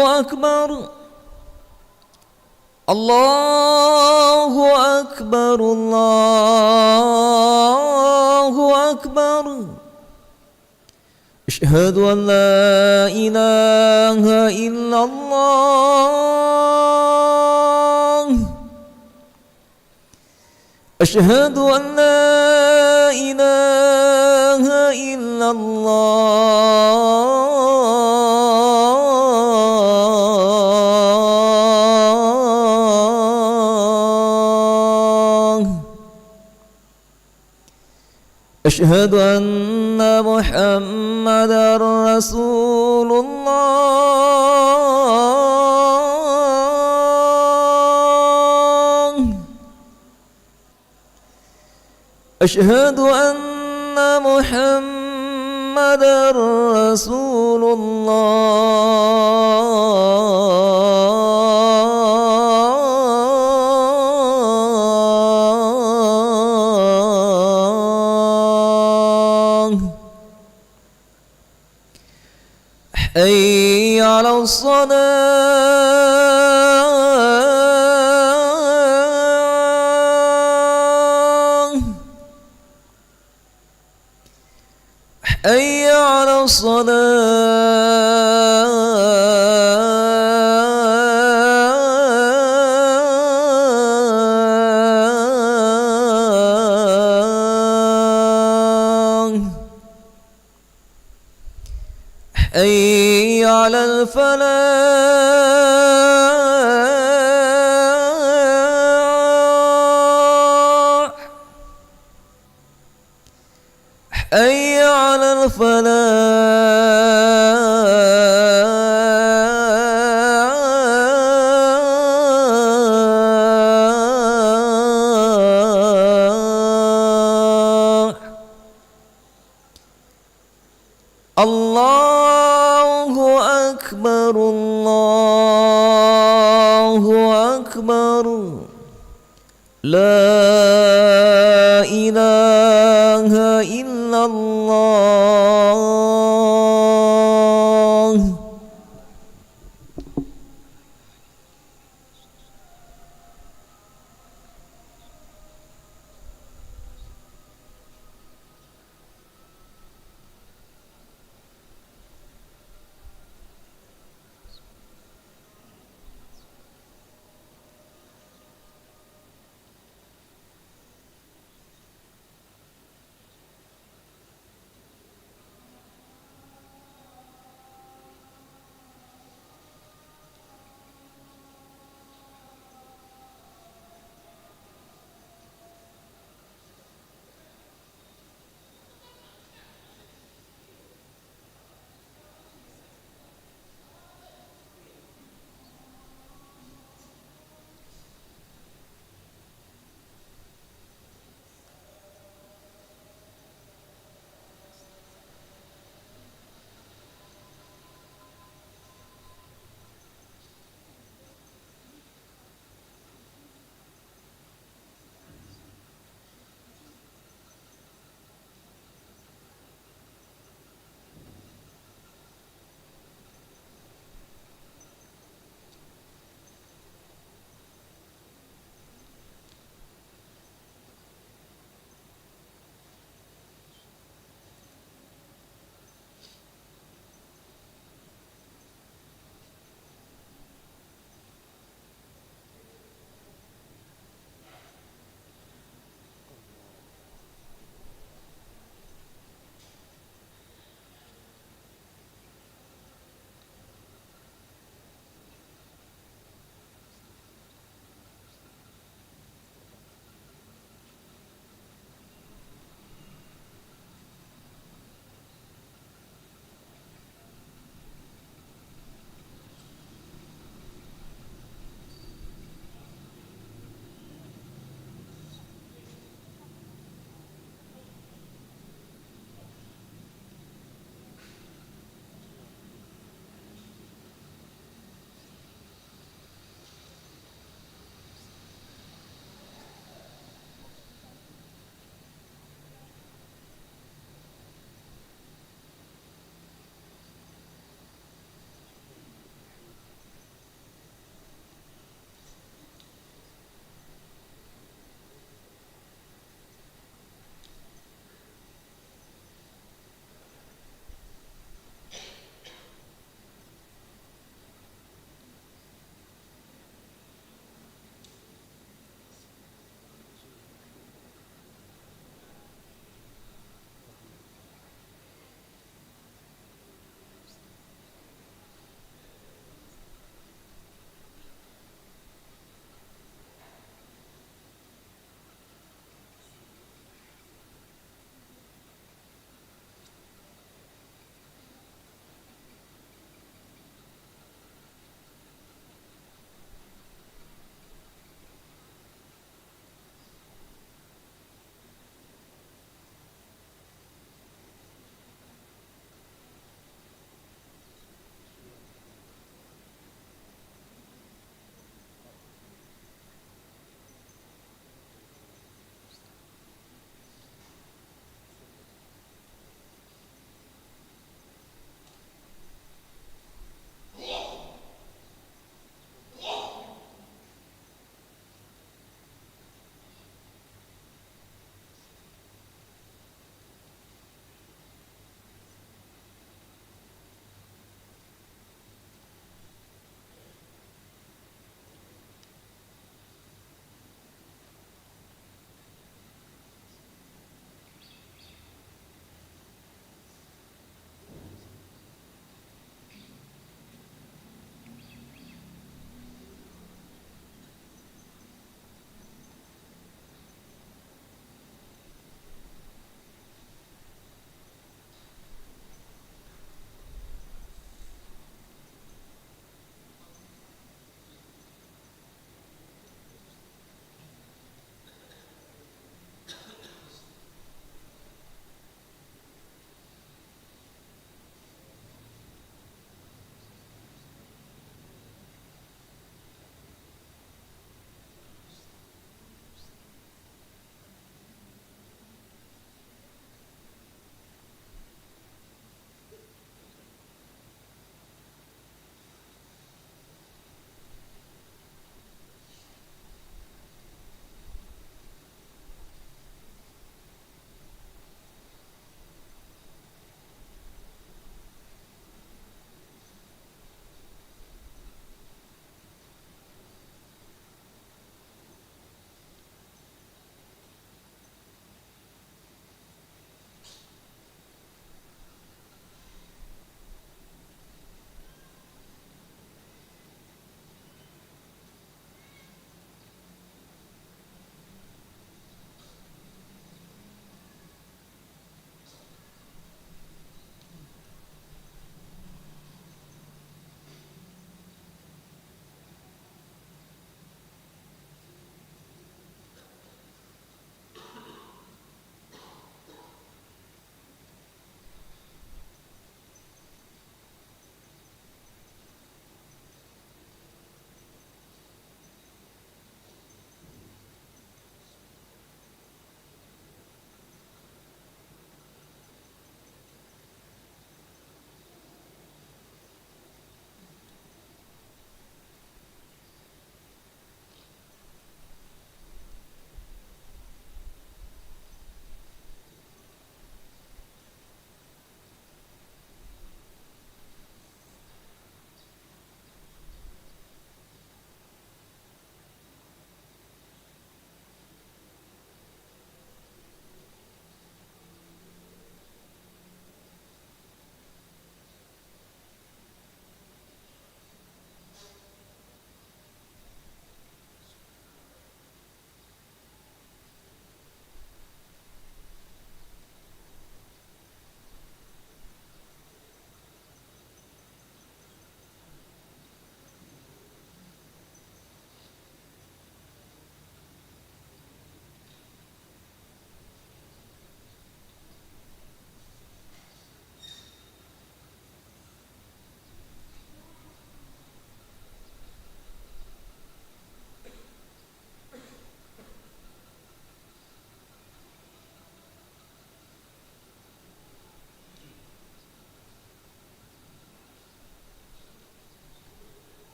أكبر. الله أكبر. الله أكبر. أشهد أن لا إله إلا الله. أشهد أن لا إله إلا الله. أشهد أن محمدًا رسول الله. أشهد أن محمدًا رسول الله. حي على الصلاة. حي على الصلاة. حي على الفلاح. حي على الفلاح. الله أكبر. الله أكبر. لا إله إلا الله.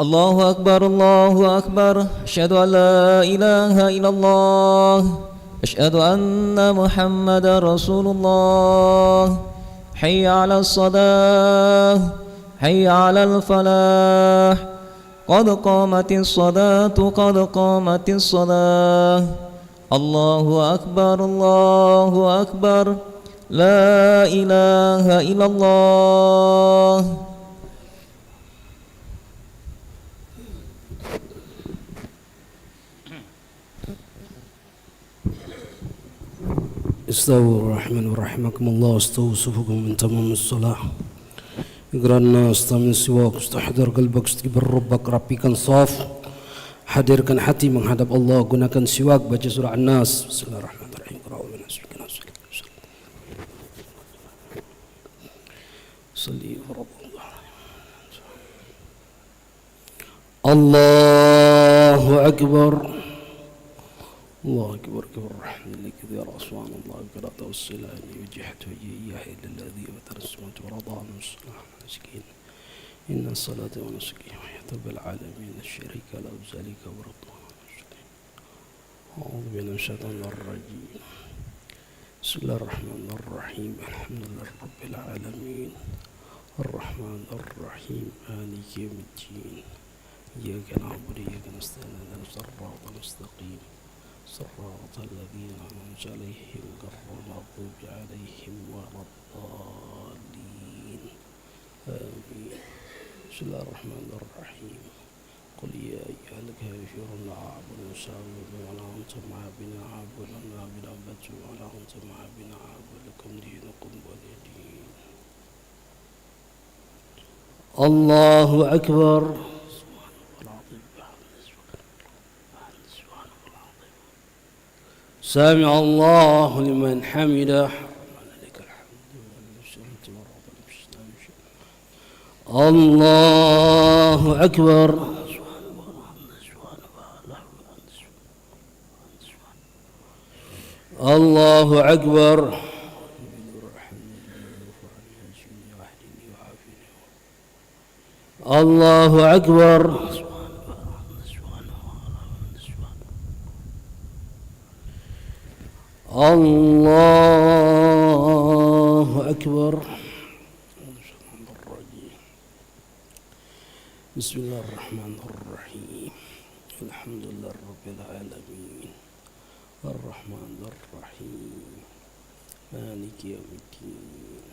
الله أكبر الله أكبر أشهد أن لا إله إلا الله أشهد أن محمد رسول الله حي على الصلاة حي على الفلاح قد قامت الصلاة قد قامت الصلاة الله أكبر الله أكبر لا إله إلا الله. استووا الرحمن ورحمكم الله استووا صفوكم من تمام الصلاة. اقرأ الناس من سواك استحضر قلبك استقبل ربك rapikan صاف hadirkan hati menghadap Allah gunakan siwak baca surah An-Nas. Bismillahirrahmanirrahim. Allahu Akbar. الله أكبر كبر الرحمن لك ذي رأسوان الله أكبر توسل أني وجهت وجهي إلى الذي وتر السماوات ورضى عن الصلاة مسكين إن الصلاة ونسكي وحياة بالعالمين الشريك له ذلك ورضوان المسلمين. أعوذ بالله من الشيطان الرجيم. بسم الله الرحمن الرحيم الحمد لله رب العالمين الرحمن الرحيم مالك يوم الدين إياك نعبد وإياك نستعين اهدنا الصراط المستقيم صراط الذين أنعمت عليهم غير المغضوب عليهم ولا الضالين آمين. بسم الله الرحمن الرحيم. قل يا أيها الكافرون لا أعبد ما تعبدون ولا أنتم عابدون ما أعبد ولا أنتم عابدون ما أعبد لكم دينكم ولي دين. الله أكبر. سامع الله لمن حمده. الله أكبر. الله أكبر. الله أكبر. الله أكبر. بسم الله الرحمن الرحيم الحمد لله رب العالمين الرحمن الرحيم مالك يوم الدين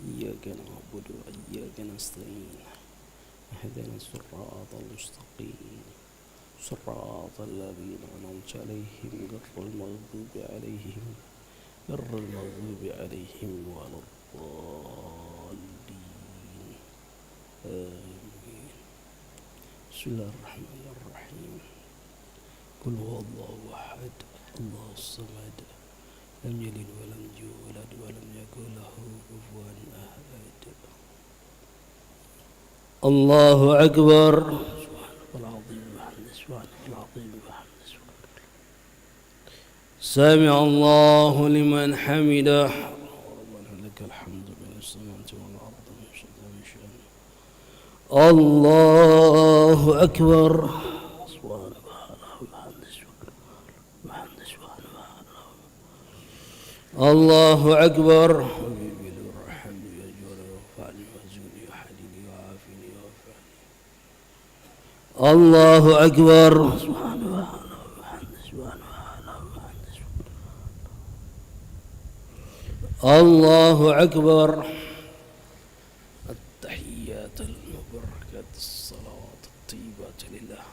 إياك نعبد وإياك نستعين اهدنا الصراط المستقيم صراط الذين أنعمت عليهم غير المغضوب عليهم ولا الضالين آمين. بسم الله الرحمن الرحيم. قل هو الله أحد الله الصمد لم يلد ولم يولد ولم يكن له كفوا أحد. الله أكبر. سامع الله لمن حمده. ربنا لك الحمد من السماوات والأرض الله أكبر. الله أكبر. الله أكبر. الله أكبر. التحيات المباركات الصلوات الطيبات لله.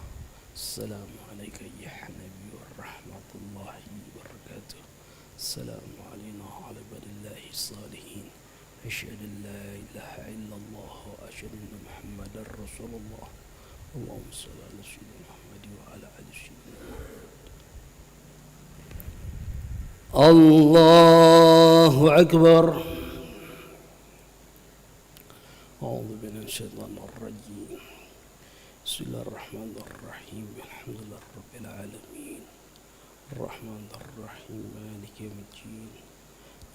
السلام عليك يا نبي ورحمة الله وبركاته. السلام علينا وعلى عباد الله الصالحين. أشهد أن لا إله إلا الله وأشهد أن محمدا رسول الله. اللهم صل على سيدنا محمد وعلى آل سيدنا محمد. الله أكبر. أعوذ بالله من الشيطان الرجيم. بسم الله الرحمن الرحيم الحمد لله رب العالمين الرحمن الرحيم مالك يوم الدين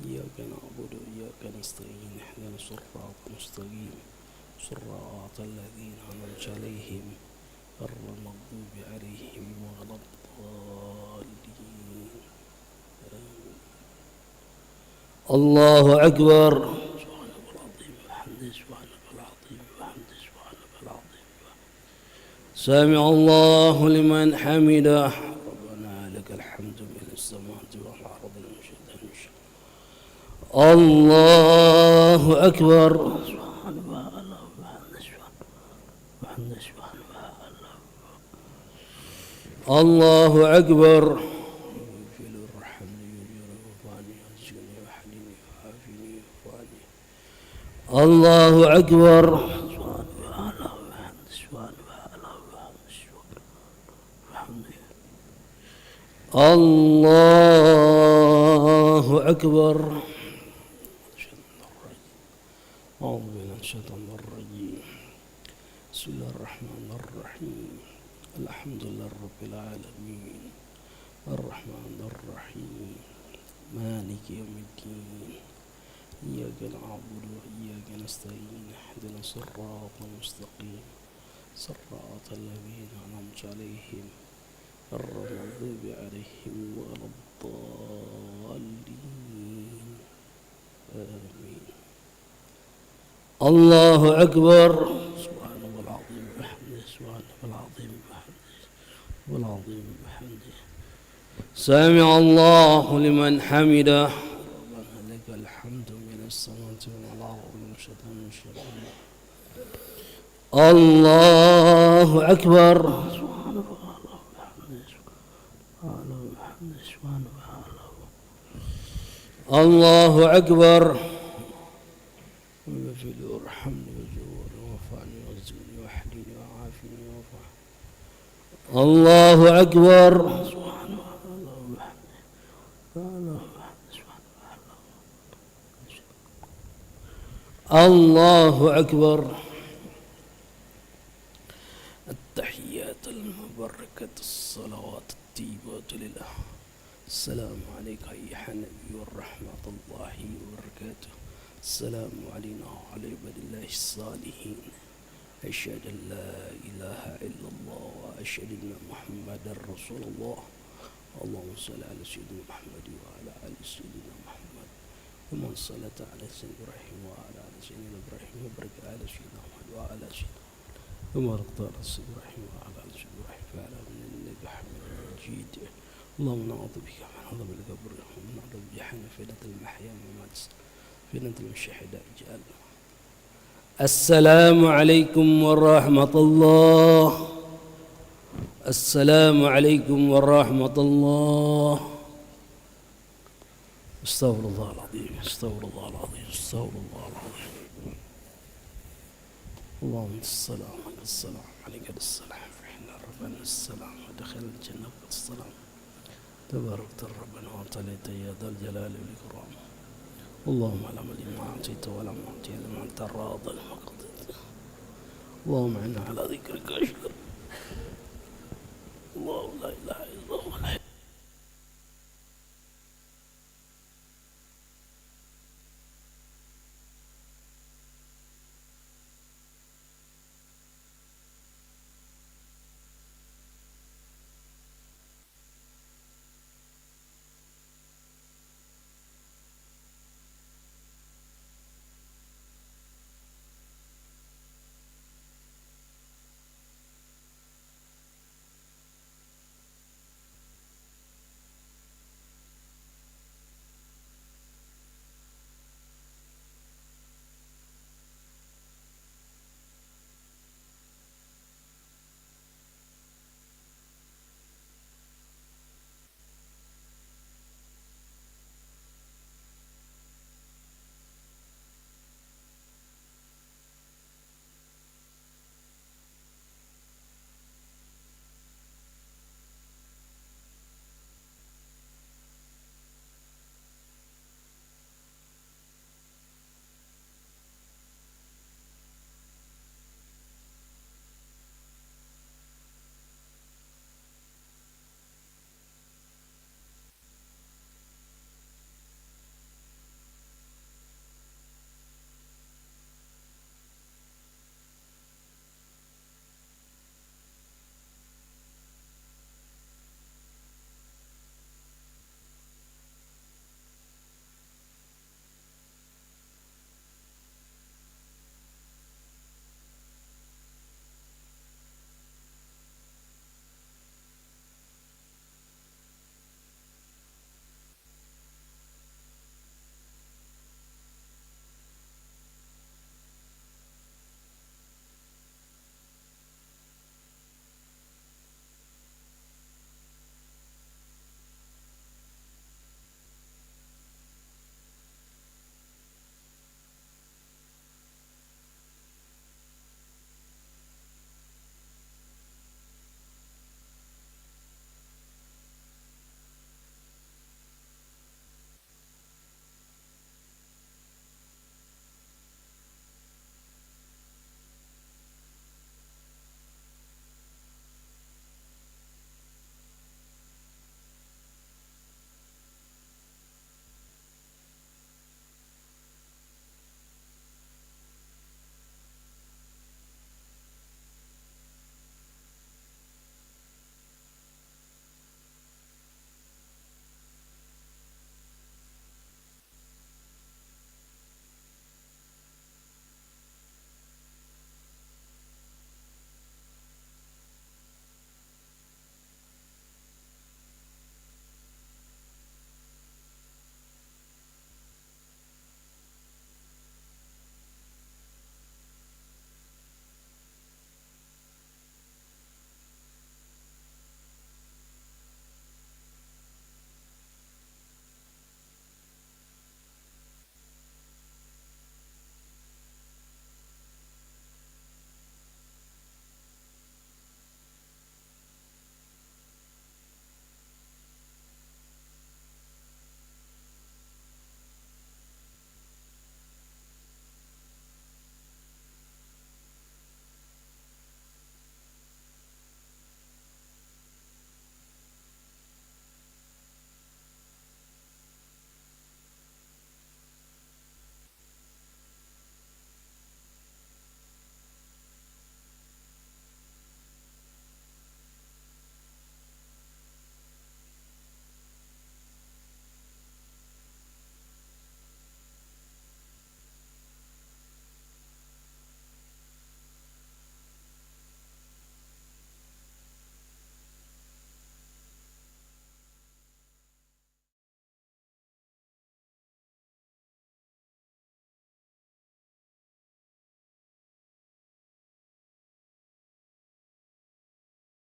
إياك نعبد وإياك نستعين اهدنا الصراط المستقيم صراط الذين أنعمت عليهم غير المغضوب عليهم ولا الضالين. الله أكبر. سبحانك العظيم وبحمده سبحانك العظيم وبحمده سبحانك العظيم. سمع الله لمن حمده. ربنا لك الحمد من السماوات والأرض الله أكبر. سبحان الله وبحمده سبحان الله أكبر. الله أكبر. الله أكبر. أعوذ بالله من الشيطان الرجيم. بسم الله الرحمن الرحيم. الحمد لله رب العالمين الرحمن الرحيم مالك يوم الدين إياك نعبد وإياك نستعين اهدنا الصراط المستقيم صراط الذين أنعمت عليهم غير المغضوب عليهم ولا الضالين آمين. الله أكبر. سبحان الله العظيم وبحمده سبحان الله العظيم وبحمده والعظيم وبحمده. سمع الله لمن حمده. ربنا لك الحمد من السماوات والأرض الله أكبر. سبحان الله وبحمده سبحان الله وبحمده سبحان الله أكبر. ومثل ارحمني وزورني وارفعني وارزقني واحلني وعافني وارفعني. الله أكبر. سبحان الله وبحمده الله أكبر. التحيات المباركة الصلوات الطيبات لله. السلام عليك أيها النبي ورحمة الله وبركاته. السلام علينا وعلى عباد الله الصالحين. أشهد أن لا إله إلا الله وأشهد أن محمدا رسول الله. اللهم صل على سيدنا محمد وعلى آل سيدنا محمد ومن صلت على سيدنا إبراهيم وعلى آل سيدنا إبراهيم وبارك على سيدنا محمد وعلى سيدنا وبارك على سيدنا إبراهيم وعلى آل سيدنا إبراهيم فعلى إنك حميد مجيد. اللهم نعوذ بك من عذاب القبر ومن عذاب جهنم فتنة المحيا والممات فتنة الشهداء جعلنا. السلام عليكم ورحمة الله. السلام عليكم ورحمة الله. استغفر الله العظيم استغفر الله العظيم استغفر الله العظيم. اللهم السلام عليك السلام عليك السلام فإحنا ربنا السلام ودخل الجنة بالسلام. تباركت ربنا وتعاليت يا ذا الجلال والإكرام. اللهم لا ملي ما أعطيت ولا معطي لما أنت راض لما قضيت. اللهم إنا على ذكرك أشكر. الله لا إله إلا